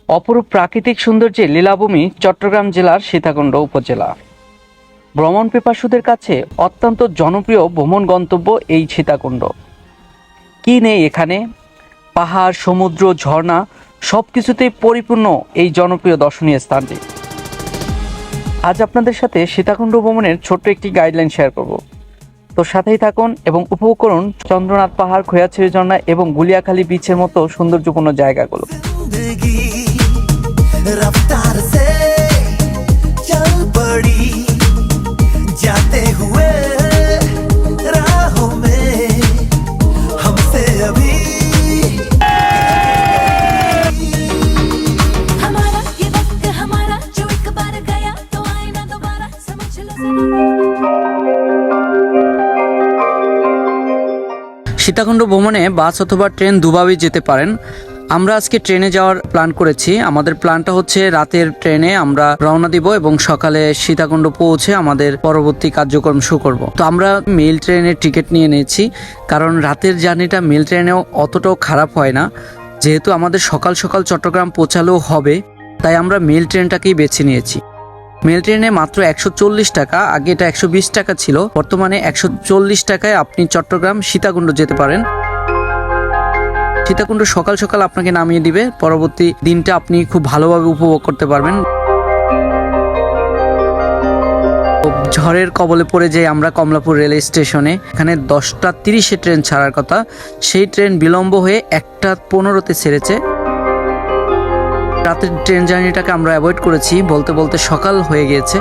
অপরূপ প্রাকৃতিক সৌন্দর্যে লীলাভূমি চট্টগ্রাম জেলার সীতাকুণ্ড উপজেলা। ভ্রমণ পিপাসুদের কাছে অত্যন্ত জনপ্রিয় ভ্রমণ গন্তব্য এই সীতাকুণ্ড। কি নেই এখানে? পাহাড়, সমুদ্র, ঝর্ণা সব কিছুতেই পরিপূর্ণ এই জনপ্রিয় দর্শনীয় স্থানটি। আজ আপনাদের সাথে সীতাকুণ্ড ভ্রমণের ছোট্ট একটি গাইডলাইন শেয়ার করব। তো সাথেই থাকুন এবং উপভোগ করুন চন্দ্রনাথ পাহাড়, খোয়াছড়ি ঝর্ণা এবং গুলিয়াখালী বিচের মতো সৌন্দর্যপূর্ণ জায়গাগুলো। रफ्तार से चल पड़ी जाते हुए राहों में हमसे अभी हमारा ये वक्त हमारा जो एक बार गया तो आए ना दोबारा समझ लो। সীতাকুণ্ড ভ্রমণে বাস অথবা ট্রেন দুভাবেই যেতে পারেন। আমরা আজকে ট্রেনে যাওয়ার প্ল্যান করেছি। আমাদের প্ল্যানটা হচ্ছে রাতের ট্রেনে আমরা রওনা দিব এবং সকালে সীতাকুণ্ড পৌঁছে আমাদের পরবর্তী কার্যক্রম শুরু করব। তো আমরা মেল ট্রেনের টিকিট নিয়ে নিয়েছি, কারণ রাতের জার্নিটা মেল ট্রেনেও অতটাও খারাপ হয় না। যেহেতু আমাদের সকাল সকাল চট্টগ্রাম পৌঁছালেও হবে, তাই আমরা মেল ট্রেনটাকেই বেছে নিয়েছি। মেল ট্রেনে মাত্র 140 টাকা, আগে এটা 120 টাকা ছিল, বর্তমানে 140 টাকায় আপনি চট্টগ্রাম সীতাকুণ্ড যেতে পারেন। সীতাকুণ্ড সকাল সকাল আপনাকে নামিয়ে দিবে, পরবর্তী দিনটা আপনি খুব ভালোভাবে উপভোগ করতে পারবেন। ঝড়ের কবলে পড়ে যাই আমরা কমলাপুর রেল স্টেশনে। এখানে 10টা 30-এ ট্রেন ছাড়ার কথা, সেই ট্রেন বিলম্ব হয়ে 1টা 15-তে ছেড়েছে। রাতের ট্রেন জার্নিটাকে আমরা অ্যাভয়েড করেছি, বলতে বলতে সকাল হয়ে গিয়েছে।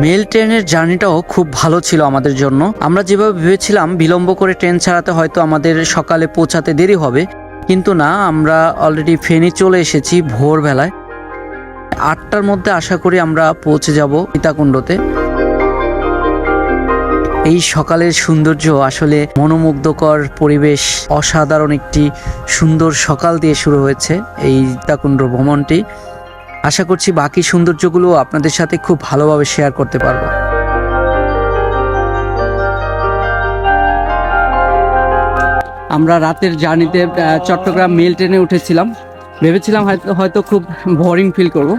মেল ট্রেনের জার্নিটাও খুব ভালো ছিল আমাদের জন্য। আমরা যেভাবে ভেবেছিলাম বিলম্ব করে ট্রেন ছাড়াতে হয়তো আমাদের সকালে পৌঁছাতে দেরি হবে, কিন্তু না, আমরা অলরেডি ফেনী চলে এসেছি ভোরবেলায়। 8টার মধ্যে আশা করি আমরা পৌঁছে যাব সীতাকুণ্ডতে। এই সকালের সৌন্দর্য আসলে মনোমুগ্ধকর পরিবেশ, অসাধারণ একটি সুন্দর সকাল দিয়ে শুরু হয়েছে এই সীতাকুণ্ড ভ্রমণটি। আশা করছি বাকি সৌন্দর্যগুলো আপনাদের সাথে খুব ভালোভাবে শেয়ার করতে পারবো। আমরা রাতের জার্নিতে চট্টগ্রাম মেল ট্রেনে উঠেছিলাম। ভেবেছিলাম হয়তো খুব বোরিং ফিল করব।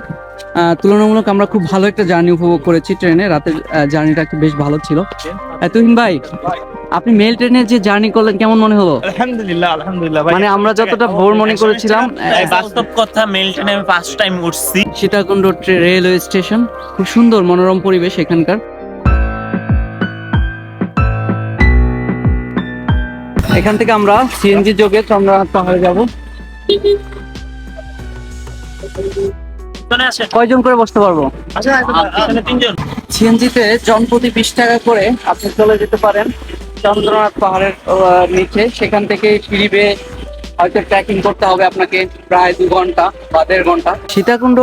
তুলনামূলক আমরা খুব ভালো একটা জার্নি উপভোগ করেছি ট্রেনে। রাতের জার্নিটা বেশ ভালো ছিল। তুহিন ভাই, আপনি মেল ট্রেনে যে জার্নি করলেন কেমন মনে হলো? আলহামদুলিল্লাহ ভাই, মানে আমরা যতটা ভোর মনে করেছিলাম, বাস্তব কথা, মেল ট্রেনে আমি ফার্স্ট টাইম উঠছি। সীতাকুণ্ড রেলওয়ে স্টেশন, খুব সুন্দর মনোরম পরিবেশ এখানকার। এখান থেকে আমরা সিএনজি যোগে চন্দ্রনাথ পাহাড়ে যাব। কয়জন করে বসতে পারবো? এখানে 3 জন। সিএনজিতে জনপ্রতি 20 টাকা করে আপনি চলে যেতে পারেন চন্দ্রনাথ পাহাড়ের নিচে। সেখান থেকে সিঁড়ি বেয়ে হয়তো ট্রেকিং করতে হবে আপনাকে প্রায় 2 ঘন্টা বা 1.5 ঘন্টা। সীতাকুণ্ড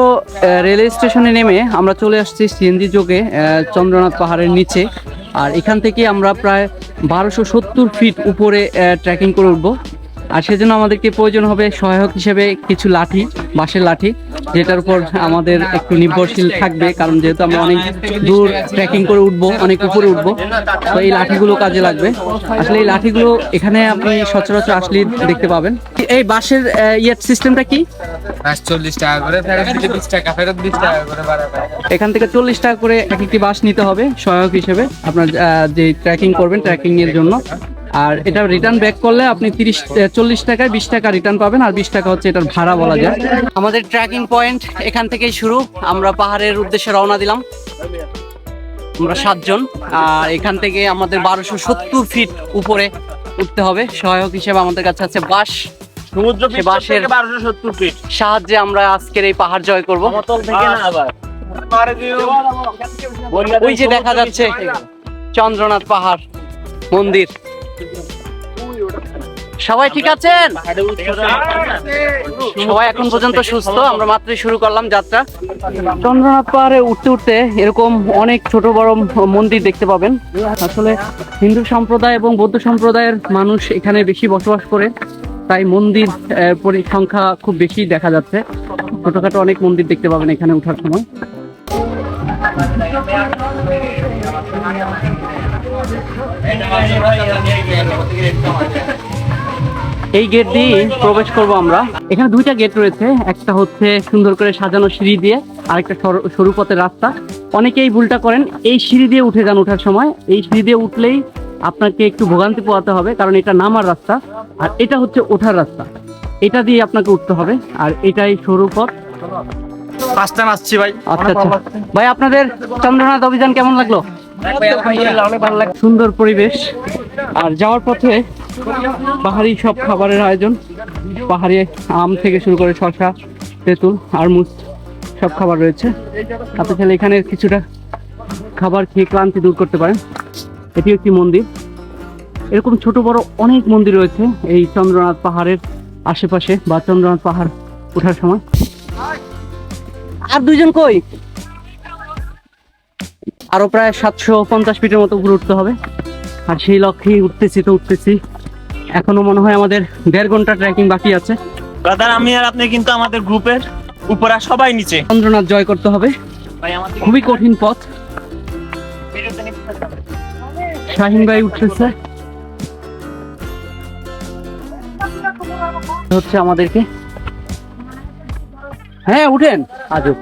রেলওয়ে স্টেশনে নেমে আমরা চলে আসছি সিএনজি যোগে চন্দ্রনাথ পাহাড়ের নিচে। আর এখান থেকে আমরা প্রায় 1270 ফিট উপরে ট্রেকিং করে উঠবো। আর সেজন্য আমাদেরকে প্রয়োজন হবে সহায়ক হিসেবে কিছু লাঠি, বাঁশের লাঠি, যেটার উপর আমাদের একটু নির্ভরশীল থাকবে, কারণ যেহেতু আমরা অনেক দূর ট্রেকিং করে উঠবো, অনেক উপরে উঠবো, তো এই লাঠিগুলো কাজে লাগবে। আসলে এই লাঠিগুলো এখানে আপনি সচরাচর আসলে দেখতে পাবেন। এই বাঁশের ইয়ের সিস্টেমটা কি? 40 টাকা করে, ফেরত দিলে 20 টাকা, ফেরত 20 টাকা করে বাড়াবে। এখান থেকে 40 টাকা করে এক একটি বাঁশ নিতে হবে সহায়ক হিসেবে আপনার যে ট্রেকিং করবেন, ট্রেকিং এর জন্য। আর এটা রিটার্ন ব্যাক করলে আপনি 40 টাকায় 20 টাকা রিটার্ন পাবেন, আর 20 টাকা হচ্ছে এটার ভাড়া বলা যায়। আমাদের ট্রেকিং পয়েন্ট এখান থেকেই শুরু। আমরা পাহাড়ের উদ্দেশ্যে রওনা দিলাম, আমরা 7 জন। আর এখান থেকে আমাদের 1270 ফিট উপরে উঠতে হবে। সহায়ক হিসেবে আমাদের কাছে আছে বাঁশ। সমুদ্র পৃষ্ঠ থেকে 1270 ফিট সাহায্যে আমরা আজকের এই পাহাড় জয় করব। সমতল থেকে না, আবার ওই যে দেখা যাচ্ছে চন্দ্রনাথ পাহাড় মন্দির। সবাই ঠিক আছেন? সবাই এখন পর্যন্ত সুস্থ। আমরা মাত্রই শুরু করলাম যাত্রা। চন্দ্রনাথ পাহাড়ে উঠতে উঠতে এরকম অনেক ছোট বড় মন্দির দেখতে পাবেন। আসলে হিন্দু সম্প্রদায় এবং বৌদ্ধ সম্প্রদায়ের মানুষ এখানে বেশি বসবাস করে। তাই মন্দির সংখ্যা খুব বেশি দেখা যাচ্ছে। ছোটখাটো অনেক মন্দির দেখতে পাবেন এখানে ওঠার সময়। এই গেট দিয়ে প্রবেশ করব আমরা। এখানে দুইটা গেট রয়েছে, একটা হচ্ছে সুন্দর করে সাজানো সিঁড়ি দিয়ে, আরেকটা সরু পথের রাস্তা। অনেকেই ভুলটা করেন, এই সিঁড়ি দিয়ে উঠে যান ওঠার সময়। এই সিঁড়ি দিয়ে উঠলেই আপনাকে একটু ভোগান্তি পোহাতে হবে, কারণ এটা নামার রাস্তা আর এটা হচ্ছে ওঠার রাস্তা। এটা দিয়ে আপনাকে উঠতে হবে, আর এটাই সরু পথ। ফার্স্ট টাইম আসছি ভাই। আচ্ছা আচ্ছা ভাই, আপনাদের চন্দ্রনাথ অভিযান কেমন লাগলো? অনেক ভালো লাগে। সুন্দর পরিবেশ, আর যাওয়ার পথে পাহাড়ি সব খাবারের আয়োজন। পাহাড়ি আম থেকে শুরু করে শসা, তেঁতুল, আরমুজ সব খাবার রয়েছে। আপনি চাইলে এখানে কিছুটা খাবার খেয়ে ক্লান্তি দূর করতে পারেন। এটি একটি মন্দির। এরকম ছোট বড় অনেক মন্দির রয়েছে এই চন্দ্রনাথ পাহাড়ের আশেপাশে বা চন্দ্রনাথ পাহাড় ওঠার সময়। আর দুইজন কই? আরো প্রায় 750 ফিটের মতো উপরে উঠতে হবে, আর সেই লক্ষ্যেই উঠতেছি। এখনো মনে হয় আমাদের 1.5 ঘন্টা ট্রেকিং বাকি আছে। ব্রাদার, আমি আর আপনি কিন্তু আমাদের গ্রুপের উপরে আর সবাই নিচে। চন্দ্রনাথ জয় করতে হবে, ভাই আমাদের খুবই কঠিন পথ। শাহিন ভাই উঠতেছে, হচ্ছে আমাদেরকে। হ্যাঁ উঠেন, আজও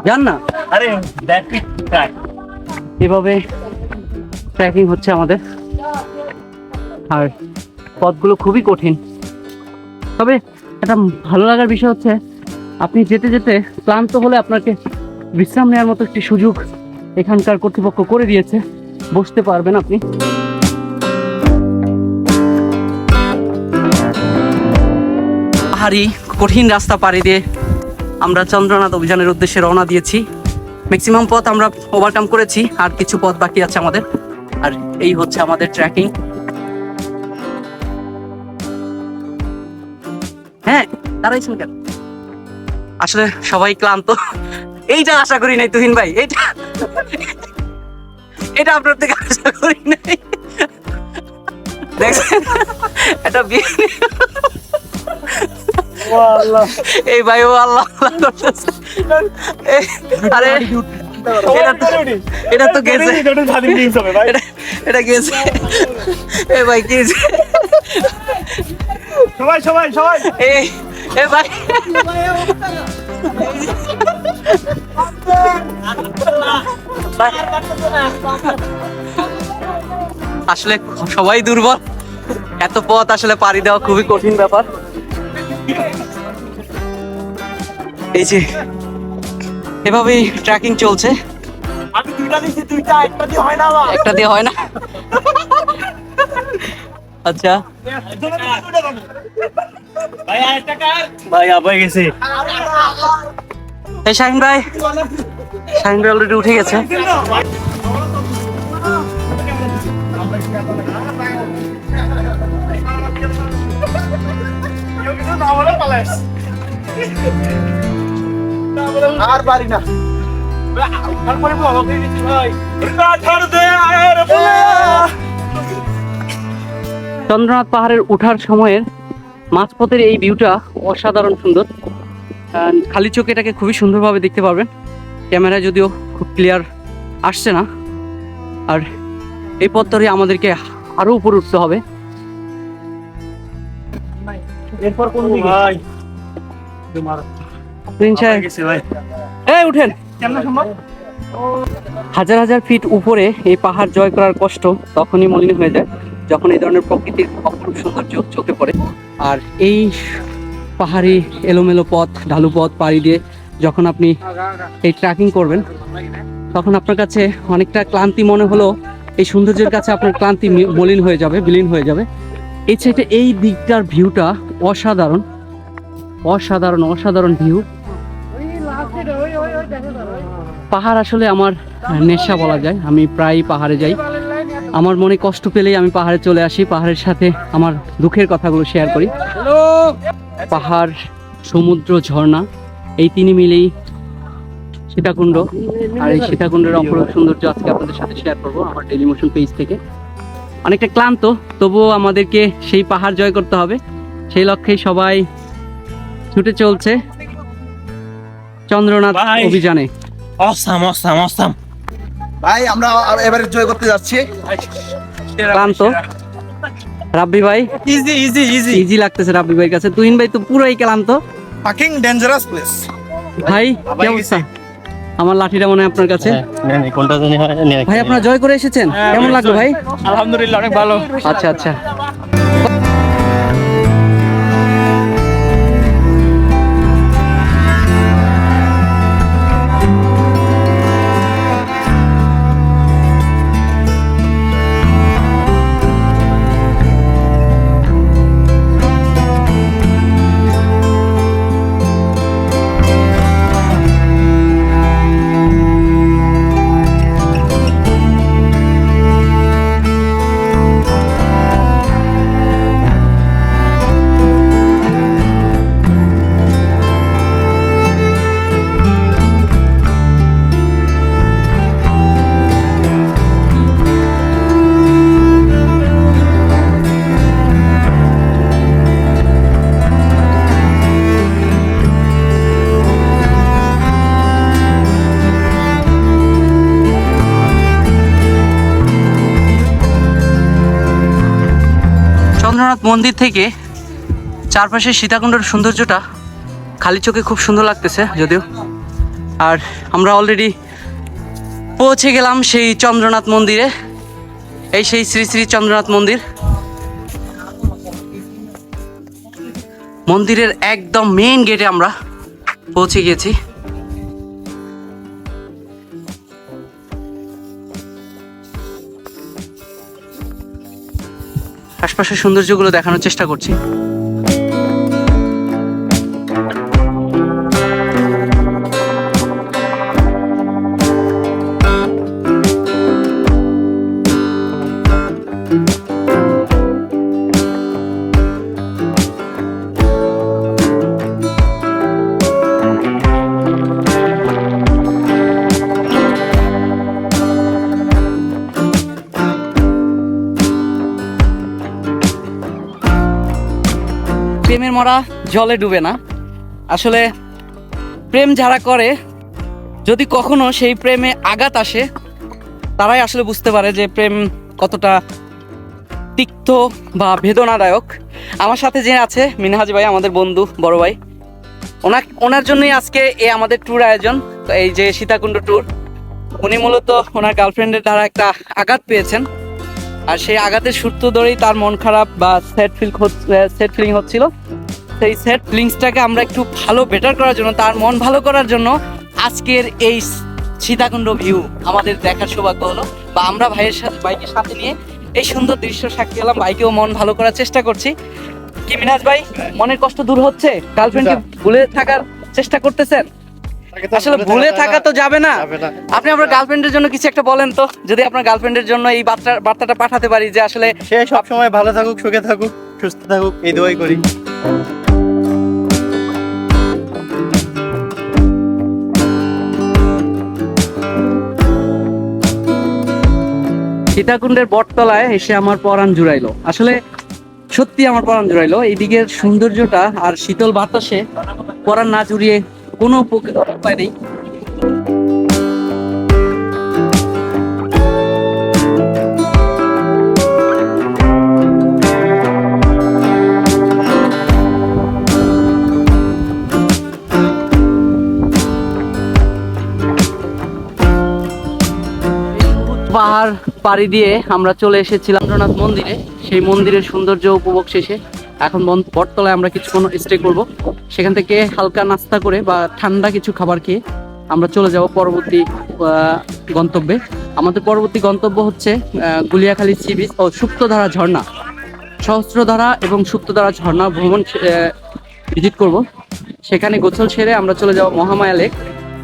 যান না। আরে দ্যাট ইট ট্র্যাক। এভাবে ট্রেকিং হচ্ছে আমাদের, আর পথগুলো খুবই কঠিন। তবে একটা ভালো লাগার বিষয় হচ্ছে, আপনি যেতে যেতে ক্লান্ত হলে আপনাকে বিশ্রাম নেওয়ার মতো একটি সুযোগ এখানকার কর্তৃপক্ষ করে দিয়েছে, বসতে পারবেন আপনি। পাহাড়ি কঠিন রাস্তা পাড়ি দিয়ে আমরা চন্দ্রনাথ অভিযানের উদ্দেশ্যে রওনা দিয়েছি। ম্যাক্সিমাম পথ আমরা ওভারকাম করেছি, আর কিছু পথ বাকি আছে আমাদের। আর এই হচ্ছে আমাদের ট্রেকিং। হ্যাঁ দাঁড়াইছেন কেন? আসলে সবাই ক্লান্ত। এইটা আশা করি নাই তুহিন ভাই, এটা আপনার থেকে আশা করি নাই। দেখছেন এটা এই ভাই ও আল্লাহ করতেছে। আরে এটা তো গেছে, এটা গেছে। এ ভাই কি সবাই এ ভাই আসলে সবাই দুর্বল, এত পথ আসলে পাড়ি দেওয়া খুবই কঠিন ব্যাপার। এই যে এভাবেই ট্রেকিং চলছে। আমি দুইটা দিছি, একটা দিয়ে হয় না। একটা দিয়ে হয় না। আচ্ছা ভাই আরেকটা কার? ভাই আবার গেছে। এই শাহিন ভাই অলরেডি উঠে গেছে। আর পারি না। চন্দ্রনাথ পাহাড়ের ওঠার সময়ের মাঝপথের এই ভিউটা অসাধারণ সুন্দর। খালি চোখে এটাকে খুবই সুন্দরভাবে দেখতে পারবেন। ক্যামেরায় যদিও খুব ক্লিয়ার আসছে না। আর এই পথ ধরে আমাদেরকে আরো উপরে উঠতে হবে। এরপর কোন দিকে? ভাই এই উঠেন। কেমন সম্ভব? হাজার হাজার ফিট উপরে এই পাহাড় জয় করার কষ্ট তখনই মলিন হয়ে যায় যখন এই ধরনের প্রকৃতির অপরূপ সৌন্দর্য চোখে পড়ে। আর এই পাহাড়ি এলোমেলো পথ, ঢালু পথ পাড়ি দিয়ে যখন আপনি এই ট্রেকিং করবেন, তখন আপনার কাছে অনেকটা ক্লান্তি মনে হলো, এই সৌন্দর্যের কাছে আপনার ক্লান্তি মলিন হয়ে যাবে, বিলীন হয়ে যাবে। এই সাইডে এই দিকটার ভিউটা অসাধারণ অসাধারণ অসাধারণ ভিউ। পাহাড় আসলে আমার নেশা বলা যায়। আমি প্রায় পাহাড়ে যাই, আমার মনে কষ্ট পেলেই আমি পাহাড়ে চলে আসি, পাহাড়ের সাথে আমার দুঃখের কথাগুলো শেয়ার করি। পাহাড়, সমুদ্র, ঝর্ণা এই তিনই মিলেই সীতাকুণ্ড। আর এই সীতাকুণ্ডের অপরূপ সৌন্দর্য আজকে আপনাদের সাথে শেয়ার করবো আমার ডেইলি মোশন পেজ থেকে। অনেকটা ক্লান্ত, তবুও আমাদেরকে সেই পাহাড় জয় করতে হবে। সেই লক্ষ্যেই সবাই ছুটে চলছে চন্দ্রনাথ ভাই। অভিযানে। Awesome awesome awesome. ভাই আমরা এবারে জয় করতে যাচ্ছি। ক্লান্ত রাব্বি ভাই, ইজি ইজি ইজি। ইজি লাগতেছে রাব্বি ভাইয়ের কাছে। তুহিন ভাই তো পুরোই ক্লান্ত। Fucking dangerous place. ভাই কি অবস্থা? আমার লাঠিটা মনে হয় আপনার কাছে। কোনটা জানি হয় ভাই আপনারা জয় করে এসেছেন, কেমন লাগলো ভাই? আলহামদুলিল্লাহ অনেক ভালো। আচ্ছা আচ্ছা। চন্দ্রনাথ মন্দির থেকে চারপাশে সীতাকুণ্ডের সৌন্দর্যটা খালি চোখে খুব সুন্দর লাগতেছে যদিও। আর আমরা অলরেডি পৌঁছে গেলাম সেই চন্দ্রনাথ মন্দিরে। এই সেই শ্রী শ্রী চন্দ্রনাথ মন্দির। মন্দিরের একদম মেইন গেটে আমরা পৌঁছে গিয়েছি। আশপাশের সৌন্দর্যগুলো দেখানোর চেষ্টা করছি। প্রেমের মরা জলে ডুবে না। আসলে প্রেম যারা করে, যদি কখনো সেই প্রেমে আঘাত আসে, তারাই আসলে বুঝতে পারে যে প্রেম কতটা তিক্ত বা বেদনাদায়ক। আমার সাথে যে আছে মিনহাজ ভাই, আমাদের বন্ধু, বড় ভাই, ওনার জন্যই আজকে এই আমাদের ট্যুর আয়োজন, এই যে সীতাকুণ্ড ট্যুর। উনি মূলত ওনার গার্লফ্রেন্ডের দ্বারা একটা আঘাত পেয়েছেন, আর সেই আঘাতের সূত্র ধরেই তার মন খারাপ বা স্যাড ফিলিং হচ্ছিল। সেই স্যাড ফিলিংসটাকে আমরা একটু ভালো বেটার করার জন্য, তার মন ভালো করার জন্য আজকের এই সীতাকুণ্ড ভিউ আমাদের দেখার সৌভাগ্য হলো, বা আমরা বাইকের সাথে নিয়ে এই সুন্দর দৃশ্য সাক্ষী হলাম। বাইকেও মন ভালো করার চেষ্টা করছি। কি মিনাজ ভাই, মনের কষ্ট দূর হচ্ছে? গার্লফ্রেন্ডকে ভুলে থাকার চেষ্টা করতেছেন? আসলে ভুলে থাকা তো যাবে না। আপনি আপনার গার্লফ্রেন্ডের জন্য কিছু একটা বলেন তো, যদি আপনার গার্লফ্রেন্ডের জন্য এই বার্তাটা পাঠাতে পারি যে আসলে সে সব সময় ভালো থাকুক, সুখে থাকুক, সুস্থ থাকুক, এই দোয়াই করি। সীতাকুণ্ডের বটতলায় এসে আমার পরাণ জুড়াইলো। আসলে সত্যি আমার পরাণ জুড়াইলো। এই দিকের সৌন্দর্যটা আর শীতল বাতাসে পরাণ না জুড়িয়ে কোনো উপায় নেই। পাহাড় পাড়ি দিয়ে আমরা চলে এসেছিলাম চন্দ্রনাথ মন্দিরে। সেই মন্দিরের সৌন্দর্য উপভোগ শেষে এখন বটতলায় আমরা কিছুক্ষণ স্টে করব। সেখান থেকে হালকা নাস্তা করে বা ঠান্ডা কিছু খাবার খেয়ে আমরা চলে যাব পরবর্তী গন্তব্যে। আমাদের পরবর্তী গন্তব্য হচ্ছে গুলিয়াখালী সি বিচ ও সুপ্তধারা ঝর্ণা। সহস্রধারা এবং সুপ্তধারা ঝর্ণা ভ্রমণ ভিজিট করব। সেখানে গোসল সেরে আমরা চলে যাব মহামায়া লেক।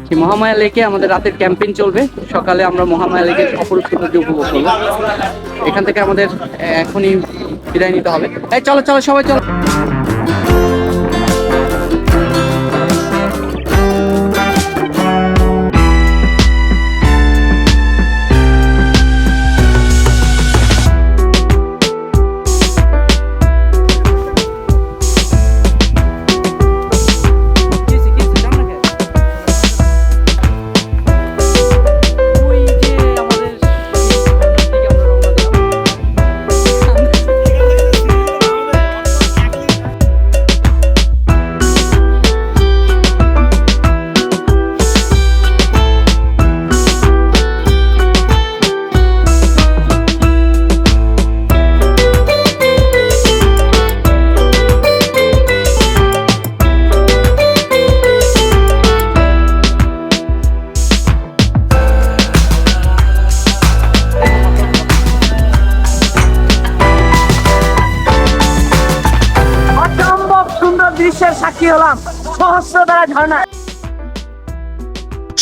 সেই মহামায়া লেকে আমাদের রাতের ক্যাম্পেইন চলবে। সকালে আমরা মহামায়া লেকের অপরূপ সৌন্দর্য উপভোগ করবো। এখান থেকে আমাদের এখনই বিদায় নিতে হবে। এই চলো চলো সবাই চলো। মুহূর্তের সাক্ষী হলাম সহস্রধারা ঝর্ণা।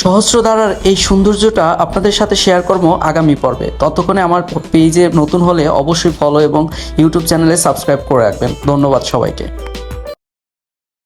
সহস্রধারার এই সৌন্দর্যটা আপনাদের সাথে শেয়ার করব আগামী পর্বে। ততক্ষণে আমার পেজে নতুন হলে অবশ্যই ফলো এবং ইউটিউব চ্যানেলে সাবস্ক্রাইব করে রাখবেন। ধন্যবাদ সবাইকে।